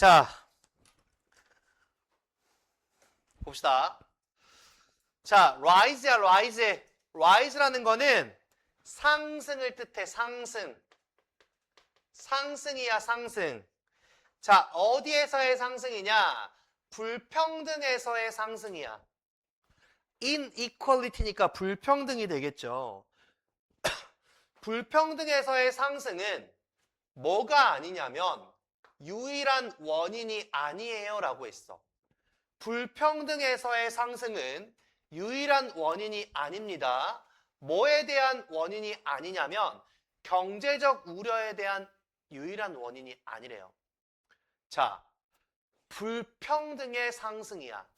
자, 봅시다. 자, rise야, rise. rise라는 거는 상승을 뜻해, 상승. 상승이야, 상승. 자, 어디에서의 상승이냐? 불평등에서의 상승이야. inequality니까 불평등이 되겠죠. 불평등에서의 상승은 뭐가 아니냐면 유일한 원인이 아니에요 라고 했어. 불평등에서의 상승은 유일한 원인이 아닙니다. 뭐에 대한 원인이 아니냐면 경제적 우려에 대한 유일한 원인이 아니래요. 자, 불평등의 상승이야.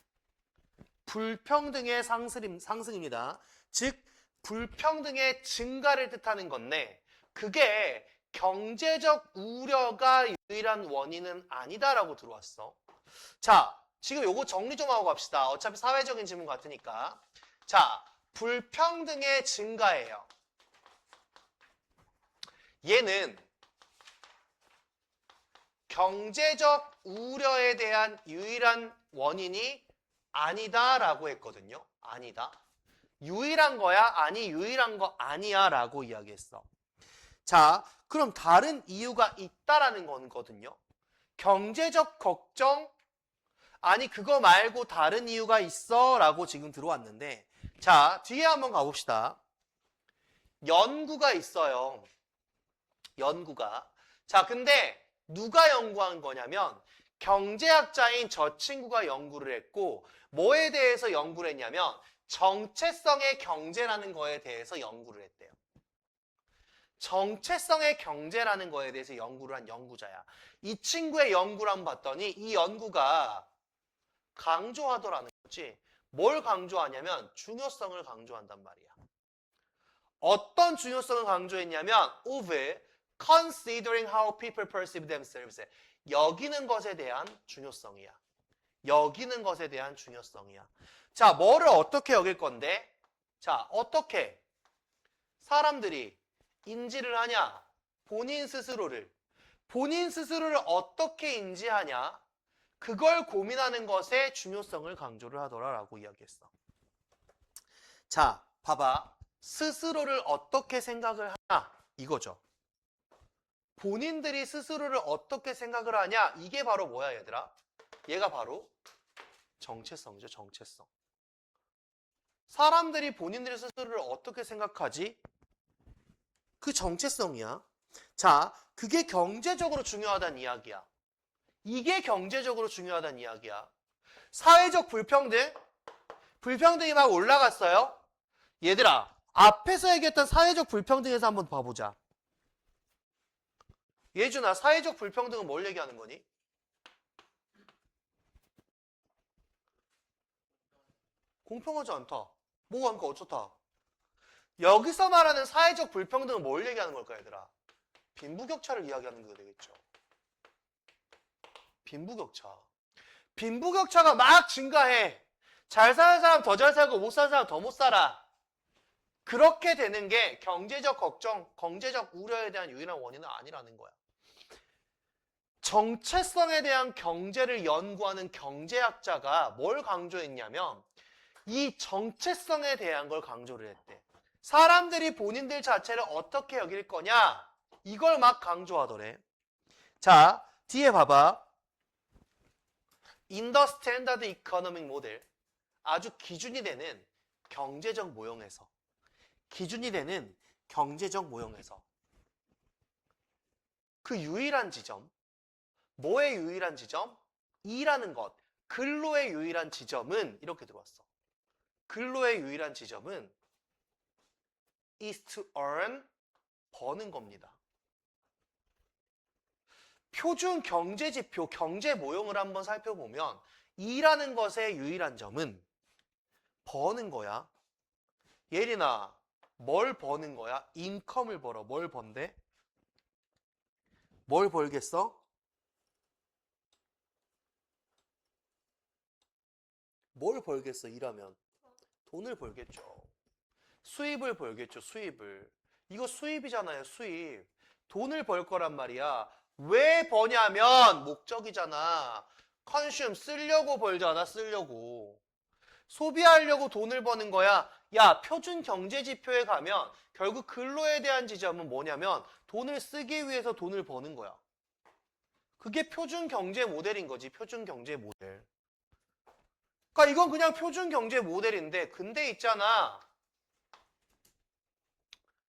불평등의 상승입니다. 즉, 불평등의 증가를 뜻하는 건데 그게 경제적 우려가 유일한 원인은 아니다라고 들어왔어. 자, 지금 요거 정리 좀 하고 갑시다. 어차피 사회적인 질문 같으니까. 자, 불평등의 증가예요. 얘는 경제적 우려에 대한 유일한 원인이 아니다라고 했거든요. 아니다. 유일한 거야? 아니, 유일한 거 아니야 라고 이야기했어. 자, 그럼 다른 이유가 있다라는 거거든요. 경제적 걱정? 아니, 그거 말고 다른 이유가 있어 라고 지금 들어왔는데, 자, 뒤에 한번 가봅시다. 연구가 있어요. 연구가. 자, 근데 누가 연구한 거냐면 경제학자인 저 친구가 연구를 했고 뭐에 대해서 연구를 했냐면 정체성의 경제라는 거에 대해서 연구를 했대요. 정체성의 경제라는 거에 대해서 연구를 한 연구자야. 이 친구의 연구를 한번 봤더니 이 연구가 강조하더라는 거지. 뭘 강조하냐면 중요성을 강조한단 말이야. 어떤 중요성을 강조했냐면 of considering how people perceive themselves. 여기는 것에 대한 중요성이야. 여기는 것에 대한 중요성이야. 자, 뭐를 어떻게 여길 건데? 자, 어떻게 사람들이 인지를 하냐? 본인 스스로를 어떻게 인지하냐? 그걸 고민하는 것에 중요성을 강조를 하더라라고 이야기했어. 자, 봐봐. 스스로를 어떻게 생각을 하냐? 이거죠. 본인들이 스스로를 어떻게 생각을 하냐? 이게 바로 뭐야, 얘들아? 얘가 바로 정체성이죠, 정체성. 사람들이 본인들의 스스로를 어떻게 생각하지? 그 정체성이야. 자, 그게 경제적으로 중요하다는 이야기야. 이게 경제적으로 중요하다는 이야기야. 사회적 불평등? 불평등이 막 올라갔어요? 얘들아, 앞에서 얘기했던 사회적 불평등에서 한번 봐보자. 예준아, 사회적 불평등은 뭘 얘기하는 거니? 공평하지 않다. 뭐가 그러니까 어쩌다. 여기서 말하는 사회적 불평등은 뭘 얘기하는 걸까, 얘들아? 빈부격차를 이야기하는 게 되겠죠. 빈부격차. 빈부격차가 막 증가해. 잘 사는 사람 더 잘 살고 못 사는 사람 더 못 살아. 그렇게 되는 게 경제적 걱정, 경제적 우려에 대한 유일한 원인은 아니라는 거야. 정체성에 대한 경제를 연구하는 경제학자가 뭘 강조했냐면 이 정체성에 대한 걸 강조를 했대. 사람들이 본인들 자체를 어떻게 여길 거냐? 이걸 막 강조하더래. 자, 뒤에 봐봐. In the standard economic model. 아주 기준이 되는 경제적 모형에서. 기준이 되는 경제적 모형에서. 그 유일한 지점. 뭐의 유일한 지점? 이라는 것. 근로의 유일한 지점은 이렇게 들어왔어. 근로의 유일한 지점은 is to earn, 버는 겁니다. 표준 경제 지표, 경제 모형을 한번 살펴보면 이라는 것의 유일한 점은 버는 거야. 예린아, 뭘 버는 거야? 인컴을 벌어. 뭘 번대? 뭘 벌겠어? 뭘 벌겠어, 일하면? 돈을 벌겠죠. 수입을 벌겠죠, 수입을. 이거 수입이잖아요, 수입. 돈을 벌 거란 말이야. 왜 버냐면 목적이잖아. consume 쓰려고 벌잖아. 쓰려고. 소비하려고 돈을 버는 거야. 야, 표준 경제 지표에 가면 결국 근로에 대한 지점은 뭐냐면 돈을 쓰기 위해서 돈을 버는 거야. 그게 표준 경제 모델인 거지. 표준 경제 모델. 그러니까 이건 그냥 표준 경제 모델인데 근데 있잖아.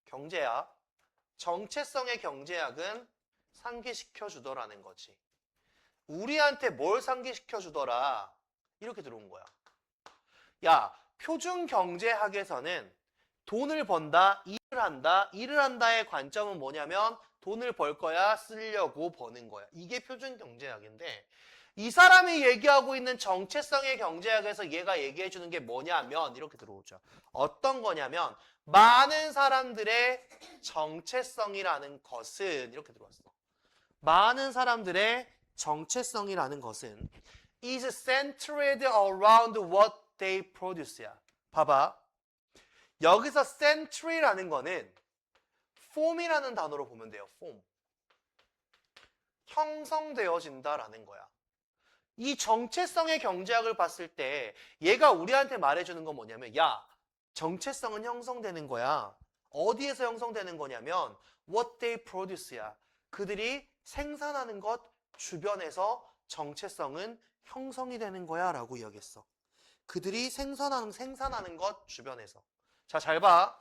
경제학. 정체성의 경제학은 상기시켜 주더라는 거지. 우리한테 뭘 상기시켜 주더라. 이렇게 들어온 거야. 야, 표준 경제학에서는 돈을 번다, 일을 한다의 관점은 뭐냐면 돈을 벌 거야, 쓰려고 버는 거야. 이게 표준 경제학인데 이 사람이 얘기하고 있는 정체성의 경제학에서 얘가 얘기해 주는 게 뭐냐면 이렇게 들어오죠. 어떤 거냐면 많은 사람들의 정체성이라는 것은 이렇게 들어왔어. 많은 사람들의 정체성이라는 것은 is centered around what they produce야. 봐봐. 여기서 century라는 거는 form이라는 단어로 보면 돼요. form. 형성되어진다라는 거야. 이 정체성의 경제학을 봤을 때 얘가 우리한테 말해주는 건 뭐냐면 야, 정체성은 형성되는 거야. 어디에서 형성되는 거냐면 what they produce야. 그들이 생산하는 것 주변에서 정체성은 형성이 되는 거야 라고 이야기했어. 그들이 생산하는 것 주변에서. 자, 잘 봐.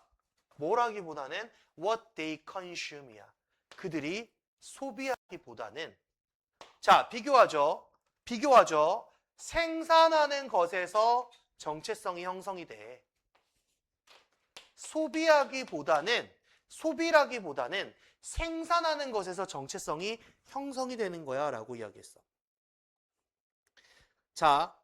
뭐라기보다는 what they consume이야. 그들이 소비하기보다는 자, 비교하죠. 생산하는 것에서 정체성이 형성이 돼. 소비라기보다는 생산하는 것에서 정체성이 형성이 되는 거야 라고 이야기했어. 자,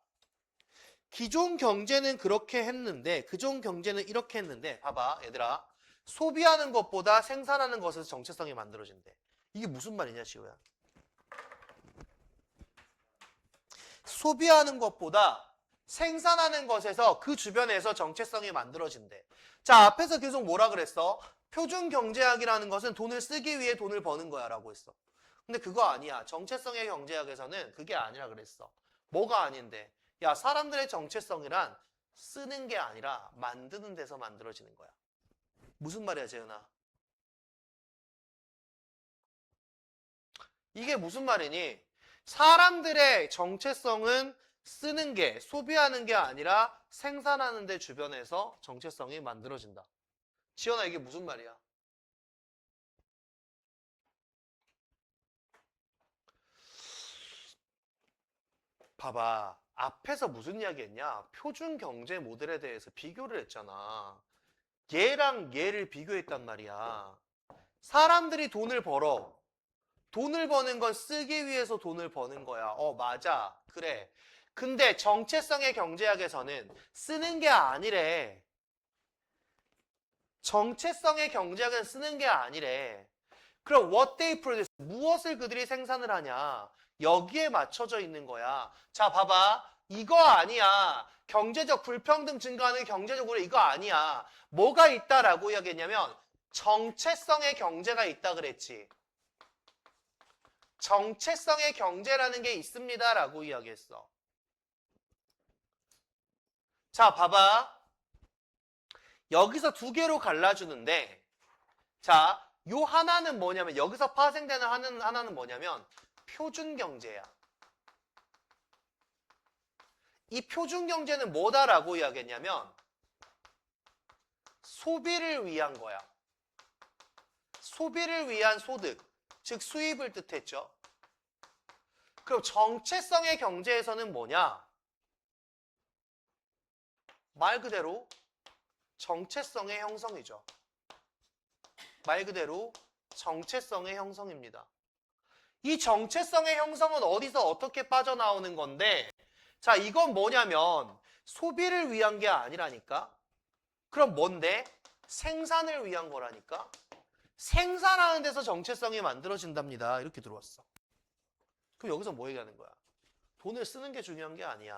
기존 경제는 그렇게 했는데 기존 경제는 이렇게 했는데 봐봐 얘들아. 소비하는 것보다 생산하는 것에서 정체성이 만들어진대. 이게 무슨 말이냐 시호야. 소비하는 것보다 생산하는 것에서 그 주변에서 정체성이 만들어진대. 자, 앞에서 계속 뭐라 그랬어? 표준 경제학이라는 것은 돈을 쓰기 위해 돈을 버는 거야 라고 했어. 근데 그거 아니야. 정체성의 경제학에서는 그게 아니라 그랬어. 뭐가 아닌데? 야, 사람들의 정체성이란 쓰는 게 아니라 만드는 데서 만들어지는 거야. 무슨 말이야, 재은아? 이게 무슨 말이니? 사람들의 정체성은 쓰는 게, 소비하는 게 아니라 생산하는 데 주변에서 정체성이 만들어진다. 지연아, 이게 무슨 말이야? 봐봐. 앞에서 무슨 이야기 했냐? 표준 경제 모델에 대해서 비교를 했잖아. 얘랑 얘를 비교했단 말이야. 사람들이 돈을 벌어. 돈을 버는 건 쓰기 위해서 돈을 버는 거야. 맞아. 그래. 근데 정체성의 경제학에서는 쓰는 게 아니래. 정체성의 경제학은 쓰는 게 아니래. 그럼 what they produce, 무엇을 그들이 생산을 하냐? 여기에 맞춰져 있는 거야. 자, 봐봐. 이거 아니야. 경제적 불평등 증가하는 경제적으로 이거 아니야. 뭐가 있다라고 이야기했냐면 정체성의 경제가 있다 그랬지. 정체성의 경제라는 게 있습니다라고 이야기했어. 자, 봐봐. 여기서 두 개로 갈라주는데 자, 요 하나는 뭐냐면 여기서 파생되는 하나는 뭐냐면 표준 경제야. 이 표준 경제는 뭐다라고 이야기했냐면 소비를 위한 거야. 소비를 위한 소득, 즉 수입을 뜻했죠. 그럼 정체성의 경제에서는 뭐냐? 말 그대로 정체성의 형성이죠. 말 그대로 정체성의 형성입니다. 이 정체성의 형성은 어디서 어떻게 빠져나오는 건데 자, 이건 뭐냐면 소비를 위한 게 아니라니까? 그럼 뭔데? 생산을 위한 거라니까? 생산하는 데서 정체성이 만들어진답니다. 이렇게 들어왔어. 그럼 여기서 뭐 얘기하는 거야? 돈을 쓰는 게 중요한 게 아니야.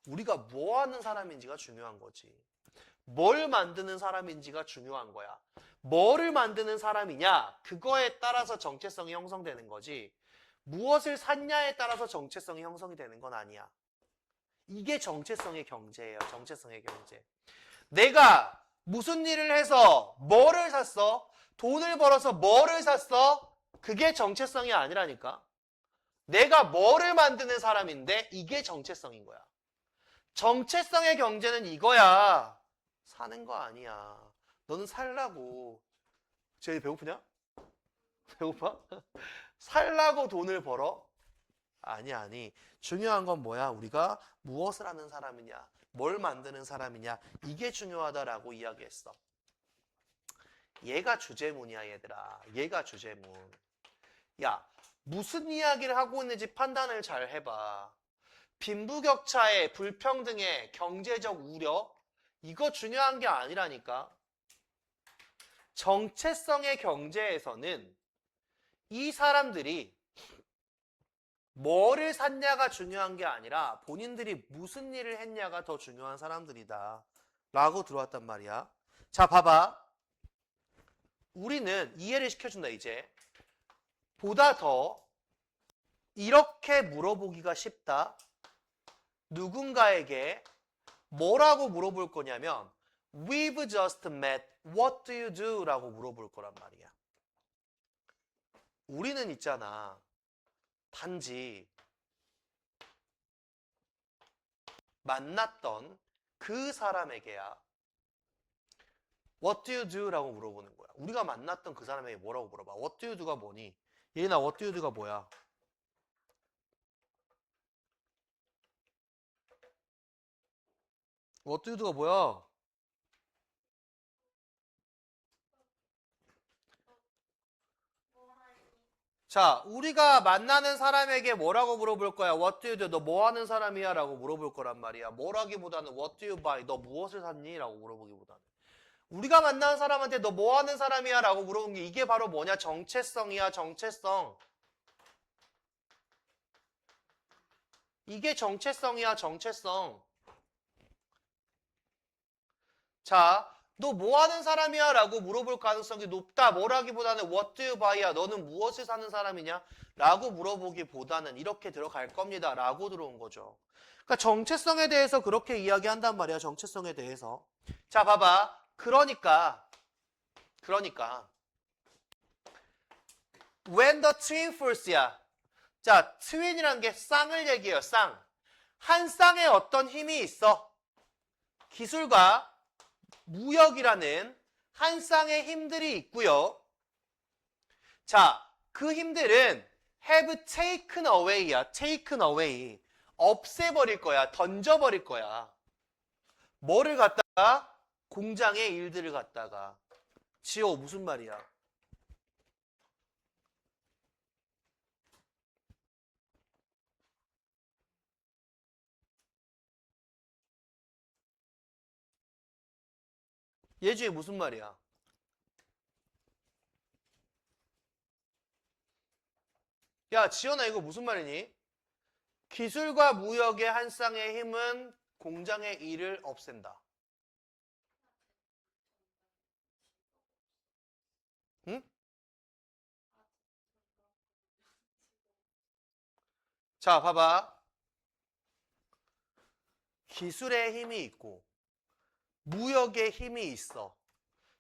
우리가 뭐 하는 사람인지가 중요한 거지. 뭘 만드는 사람인지가 중요한 거야. 뭐를 만드는 사람이냐? 그거에 따라서 정체성이 형성되는 거지. 무엇을 샀냐에 따라서 정체성이 형성이 되는 건 아니야. 이게 정체성의 경제예요. 정체성의 경제. 내가 무슨 일을 해서 뭐를 샀어? 돈을 벌어서 뭐를 샀어? 그게 정체성이 아니라니까. 내가 뭐를 만드는 사람인데 이게 정체성인 거야. 정체성의 경제는 이거야. 사는 거 아니야. 너는 살라고. 쟤 배고프냐? 배고파? 살라고 돈을 벌어? 아니, 아니. 중요한 건 뭐야? 우리가 무엇을 하는 사람이냐? 뭘 만드는 사람이냐? 이게 중요하다라고 이야기했어. 얘가 주제문이야, 얘들아. 얘가 주제문. 야, 무슨 이야기를 하고 있는지 판단을 잘 해봐. 빈부격차에 불평등에 경제적 우려? 이거 중요한 게 아니라니까. 정체성의 경제에서는 이 사람들이 뭐를 샀냐가 중요한 게 아니라 본인들이 무슨 일을 했냐가 더 중요한 사람들이다 라고 들어왔단 말이야. 자, 봐봐. 우리는 이해를 시켜준다 이제. 보다 더 이렇게 물어보기가 쉽다. 누군가에게 뭐라고 물어볼 거냐면 We've just met. What do you do? 라고 물어볼 거란 말이야. 우리는 있잖아. 단지 만났던 그 사람에게야 What do you do? 라고 물어보는 거야. 우리가 만났던 그 사람에게 뭐라고 물어봐. What do you do가 뭐니? 얘나 What do you do가 뭐야? What do you do가 뭐야? 자, 우리가 만나는 사람에게 뭐라고 물어볼 거야? What do you do? 너 뭐 하는 사람이야? 라고 물어볼 거란 말이야. 뭐라기보다는 What do you buy? 너 무엇을 샀니? 라고 물어보기보다는. 우리가 만나는 사람한테 너 뭐 하는 사람이야? 라고 물어본 게 이게 바로 뭐냐? 정체성이야, 정체성. 이게 정체성이야, 정체성. 자, 너 뭐 하는 사람이야? 라고 물어볼 가능성이 높다. 뭐라기보다는 what do you buy야? 너는 무엇을 사는 사람이냐? 라고 물어보기보다는 이렇게 들어갈 겁니다. 라고 들어온 거죠. 그러니까 정체성에 대해서 그렇게 이야기한단 말이야. 정체성에 대해서. 자, 봐봐. 그러니까 when the twin force야. 자, 트윈이란 게 쌍을 얘기해요. 쌍. 한 쌍에 어떤 힘이 있어? 기술과 무역이라는 한 쌍의 힘들이 있고요. 자, 그 힘들은 have taken away야. taken away. 없애버릴 거야. 던져버릴 거야. 뭐를 갖다가? 공장의 일들을 갖다가. 지호 무슨 말이야? 예주에 무슨 말이야? 야, 지연아 이거 무슨 말이니? 기술과 무역의 한 쌍의 힘은 공장의 일을 없앤다. 응? 자, 봐봐. 기술의 힘이 있고 무역의 힘이 있어.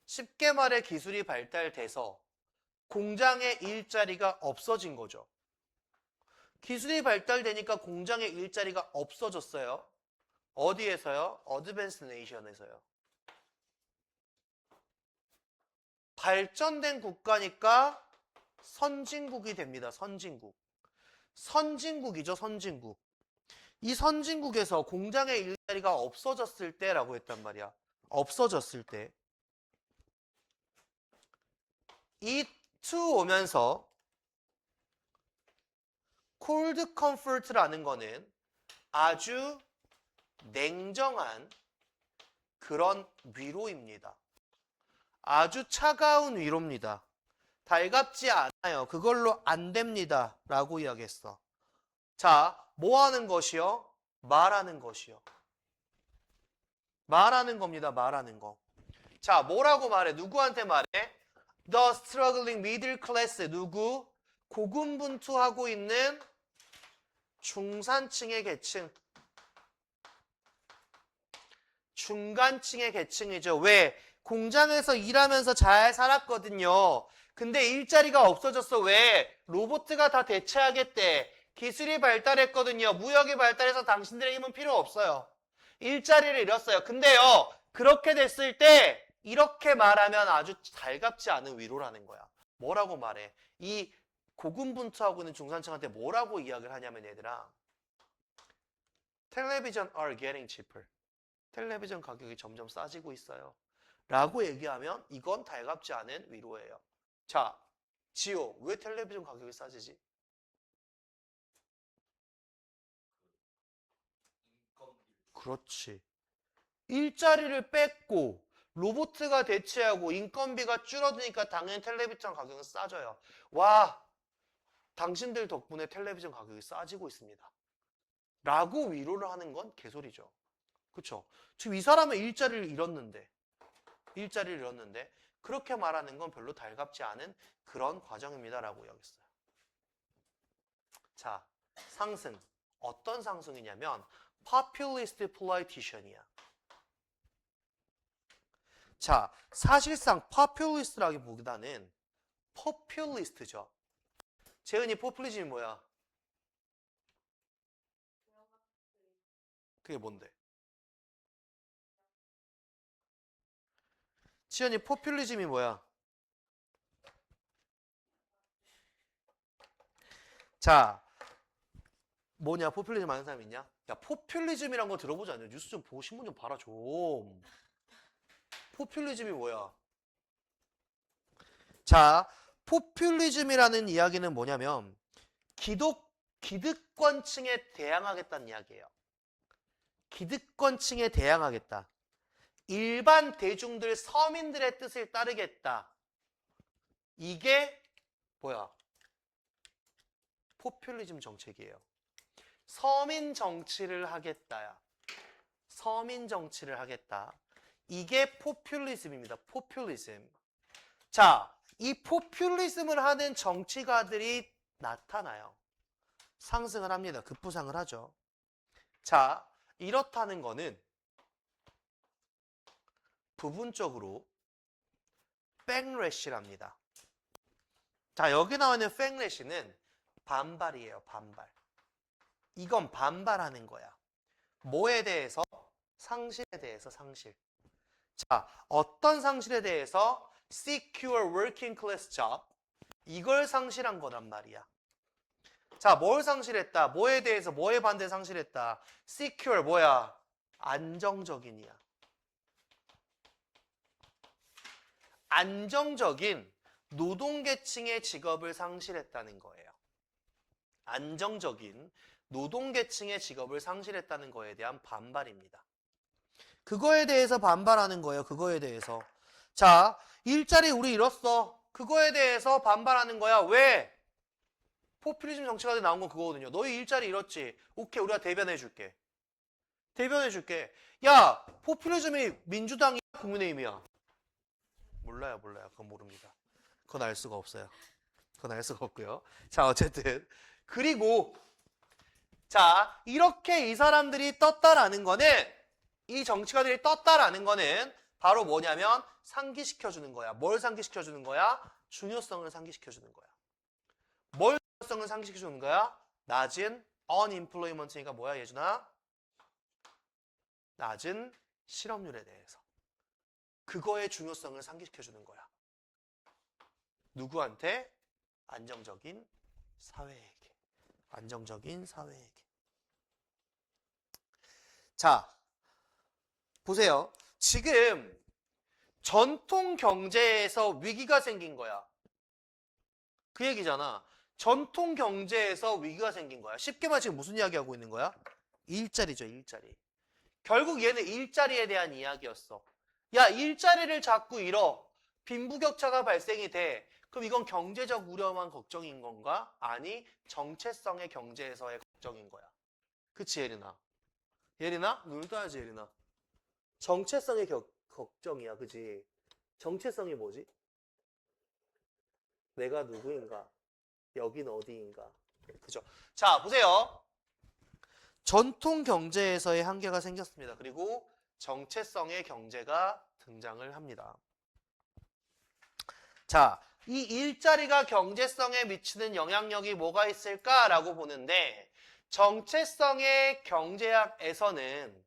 쉽게 말해 기술이 발달돼서 공장의 일자리가 없어진 거죠. 기술이 발달되니까 공장의 일자리가 없어졌어요. 어디에서요? 어드밴스 네이션에서요. 발전된 국가니까 선진국이 됩니다. 선진국. 선진국이죠. 선진국. 이 선진국에서 공장의 일자리가 없어졌을 때라고 했단 말이야. 없어졌을 때. 이 to 오면서 cold comfort라는 거는 아주 냉정한 그런 위로입니다. 아주 차가운 위로입니다. 달갑지 않아요. 그걸로 안 됩니다. 라고 이야기했어. 자, 뭐 하는 것이요? 말하는 것이요. 말하는 겁니다. 말하는 거. 자, 뭐라고 말해? 누구한테 말해? The struggling middle class. 누구? 고군분투하고 있는 중산층의 계층. 중간층의 계층이죠. 왜? 공장에서 일하면서 잘 살았거든요. 근데 일자리가 없어졌어. 왜? 로봇가 다 대체하겠대. 기술이 발달했거든요. 무역이 발달해서 당신들의 힘은 필요 없어요. 일자리를 잃었어요. 근데요, 그렇게 됐을 때 이렇게 말하면 아주 달갑지 않은 위로라는 거야. 뭐라고 말해? 이 고군분투하고 있는 중산층한테 뭐라고 이야기를 하냐면 얘들아, Television are getting cheaper. 텔레비전 가격이 점점 싸지고 있어요. 라고 얘기하면 이건 달갑지 않은 위로예요. 자, 지호, 왜 텔레비전 가격이 싸지지? 그렇지. 일자리를 뺐고 로봇가 대체하고 인건비가 줄어드니까 당연히 텔레비전 가격은 싸져요. 와, 당신들 덕분에 텔레비전 가격이 싸지고 있습니다. 라고 위로를 하는 건 개소리죠. 그렇죠? 지금 이 사람은 일자리를 잃었는데 그렇게 말하는 건 별로 달갑지 않은 그런 과정입니다라고 여겼어요. 자, 상승. 어떤 상승이냐면 populist politician이야. 자, 사실상 populist라기보다는 populist죠. 재은이 포퓰리즘이 뭐야? 그게 뭔데? 지연이 포퓰리즘이 뭐야? 자, 뭐냐? 포퓰리즘 아는 사람 있냐? 야, 포퓰리즘이란 거 들어보지 않냐? 뉴스 좀 보고 신문 좀 봐라 좀. 포퓰리즘이 뭐야? 자, 포퓰리즘이라는 이야기는 뭐냐면 기득권층에 대항하겠다는 이야기예요. 기득권층에 대항하겠다. 일반 대중들, 서민들의 뜻을 따르겠다. 이게 뭐야? 포퓰리즘 정책이에요. 서민 정치를 하겠다야. 서민 정치를 하겠다. 이게 포퓰리즘입니다. 포퓰리즘. 자, 이 포퓰리즘을 하는 정치가들이 나타나요. 상승을 합니다. 급부상을 하죠. 자, 이렇다는 거는 부분적으로 백래시랍니다. 자, 여기 나와 있는 백래시는 반발이에요. 반발. 이건 반발하는 거야. 뭐에 대해서? 상실에 대해서 상실. 자, 어떤 상실에 대해서? Secure working class job. 이걸 상실한 거란 말이야. 자, 뭘 상실했다? 뭐에 대해서 뭐에 반대 상실했다? Secure 뭐야? 안정적인이야. 안정적인 노동계층의 직업을 상실했다는 거예요. 안정적인 노동계층의 직업을 상실했다는 거에 대한 반발입니다. 그거에 대해서 반발하는 거예요. 그거에 대해서. 자, 일자리 우리 잃었어. 그거에 대해서 반발하는 거야. 왜? 포퓰리즘 정치가들이 나온 건 그거거든요. 너희 일자리 잃었지? 오케이, 우리가 대변해 줄게. 대변해 줄게. 야, 포퓰리즘이 민주당이야? 국민의힘이야? 몰라요. 그건 모릅니다. 그건 알 수가 없어요. 그건 알 수가 없고요. 자, 어쨌든. 그리고 자, 이렇게 이 사람들이 떴다라는 거는 이 정치가들이 떴다라는 거는 바로 뭐냐면 상기시켜주는 거야. 뭘 상기시켜주는 거야? 중요성을 상기시켜주는 거야. 뭘 중요성을 상기시켜주는 거야? 낮은 unemployment니까 뭐야 예준아? 낮은 실업률에 대해서. 그거의 중요성을 상기시켜주는 거야. 누구한테? 안정적인 사회에게. 안정적인 사회에게. 자, 보세요. 지금 전통 경제에서 위기가 생긴 거야. 그 얘기잖아. 전통 경제에서 위기가 생긴 거야. 쉽게 말해 지금 무슨 이야기 하고 있는 거야? 일자리죠, 일자리. 결국 얘는 일자리에 대한 이야기였어. 야, 일자리를 자꾸 잃어. 빈부격차가 발생이 돼. 그럼 이건 경제적 우려만 걱정인 건가? 아니, 정체성의 경제에서의 걱정인 거야. 그치, 예린아? 예린아? 눈 떠야지, 예린아. 정체성의 걱정이야, 그지? 정체성이 뭐지? 내가 누구인가? 여긴 어디인가? 그죠? 자, 보세요. 전통 경제에서의 한계가 생겼습니다. 그리고 정체성의 경제가 등장을 합니다. 자, 이 일자리가 경제성에 미치는 영향력이 뭐가 있을까라고 보는데 정체성의 경제학에서는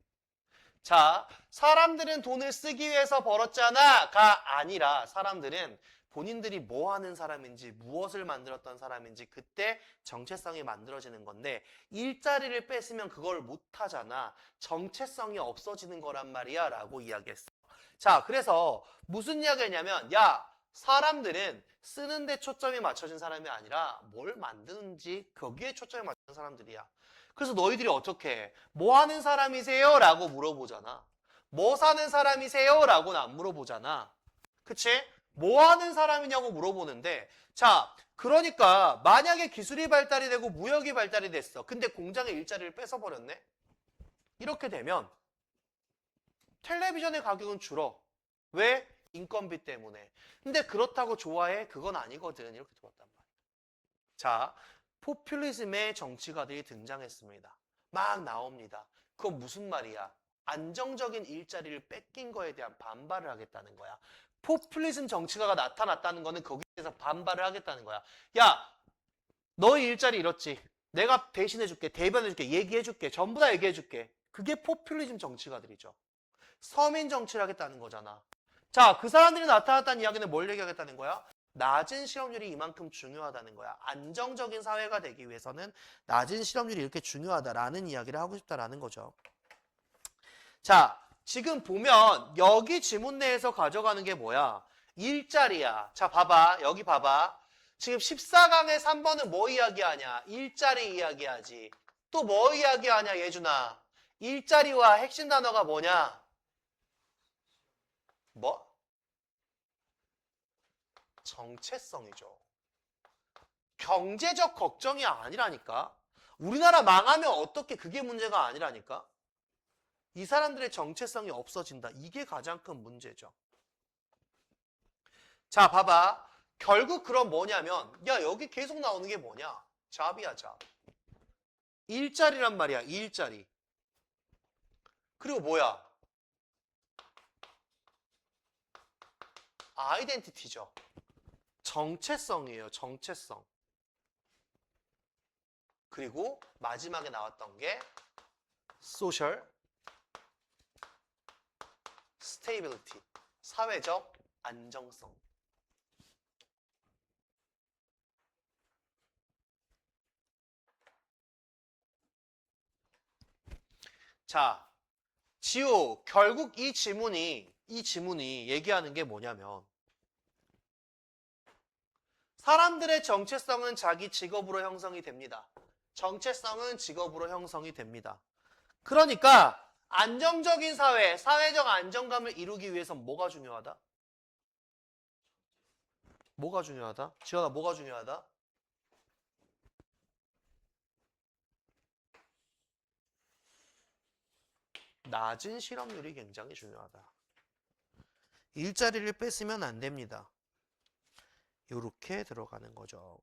자, 사람들은 돈을 쓰기 위해서 벌었잖아가 아니라 사람들은 본인들이 뭐 하는 사람인지 무엇을 만들었던 사람인지 그때 정체성이 만들어지는 건데 일자리를 뺏으면 그걸 못 하잖아. 정체성이 없어지는 거란 말이야 라고 이야기했어. 자, 그래서 무슨 이야기냐면 야, 사람들은 쓰는 데 초점이 맞춰진 사람이 아니라 뭘 만드는지 거기에 초점이 맞춘 사람들이야. 그래서 너희들이 어떻게 해? 뭐 하는 사람이세요? 라고 물어보잖아. 뭐 사는 사람이세요? 라고는 안 물어보잖아. 그치? 뭐 하는 사람이냐고 물어보는데 자, 그러니까 만약에 기술이 발달이 되고 무역이 발달이 됐어. 근데 공장의 일자리를 뺏어버렸네? 이렇게 되면 텔레비전의 가격은 줄어. 왜? 인건비 때문에. 근데 그렇다고 좋아해? 그건 아니거든. 이렇게 들었단 말이야. 자, 포퓰리즘의 정치가들이 등장했습니다. 막 나옵니다. 그건 무슨 말이야? 안정적인 일자리를 뺏긴 거에 대한 반발을 하겠다는 거야. 포퓰리즘 정치가가 나타났다는 거는 거기에 대해서 반발을 하겠다는 거야. 야, 너희 일자리 잃었지. 내가 대신해줄게, 대변해줄게, 얘기해줄게, 전부 다 얘기해줄게. 그게 포퓰리즘 정치가들이죠. 서민 정치를 하겠다는 거잖아. 자, 그 사람들이 나타났다는 이야기는 뭘 얘기하겠다는 거야? 낮은 실업률이 이만큼 중요하다는 거야. 안정적인 사회가 되기 위해서는 낮은 실업률이 이렇게 중요하다라는 이야기를 하고 싶다라는 거죠. 자, 지금 보면 여기 지문 내에서 가져가는 게 뭐야? 일자리야. 자, 봐봐. 여기 봐봐. 지금 14강의 3번은 뭐 이야기하냐? 일자리 이야기하지. 또 뭐 이야기하냐, 예준아? 일자리와 핵심 단어가 뭐냐? 뭐? 정체성이죠. 경제적 걱정이 아니라니까. 우리나라 망하면 어떻게 그게 문제가 아니라니까. 이 사람들의 정체성이 없어진다. 이게 가장 큰 문제죠. 자, 봐봐. 결국 그럼 뭐냐면 야, 여기 계속 나오는 게 뭐냐? 잡이야, 잡. 일자리란 말이야, 일자리. 그리고 뭐야? 아이덴티티죠. 정체성이에요, 정체성. 그리고 마지막에 나왔던 게 소셜 스테이빌리티, 사회적 안정성. 자, 지호, 결국 이 지문이 얘기하는 게 뭐냐면 사람들의 정체성은 자기 직업으로 형성이 됩니다. 정체성은 직업으로 형성이 됩니다. 그러니까 안정적인 사회, 사회적 안정감을 이루기 위해선 뭐가 중요하다? 뭐가 중요하다? 지현아, 뭐가 중요하다? 낮은 실업률이 굉장히 중요하다. 일자리를 뺏으면 안 됩니다. 이렇게 들어가는 거죠.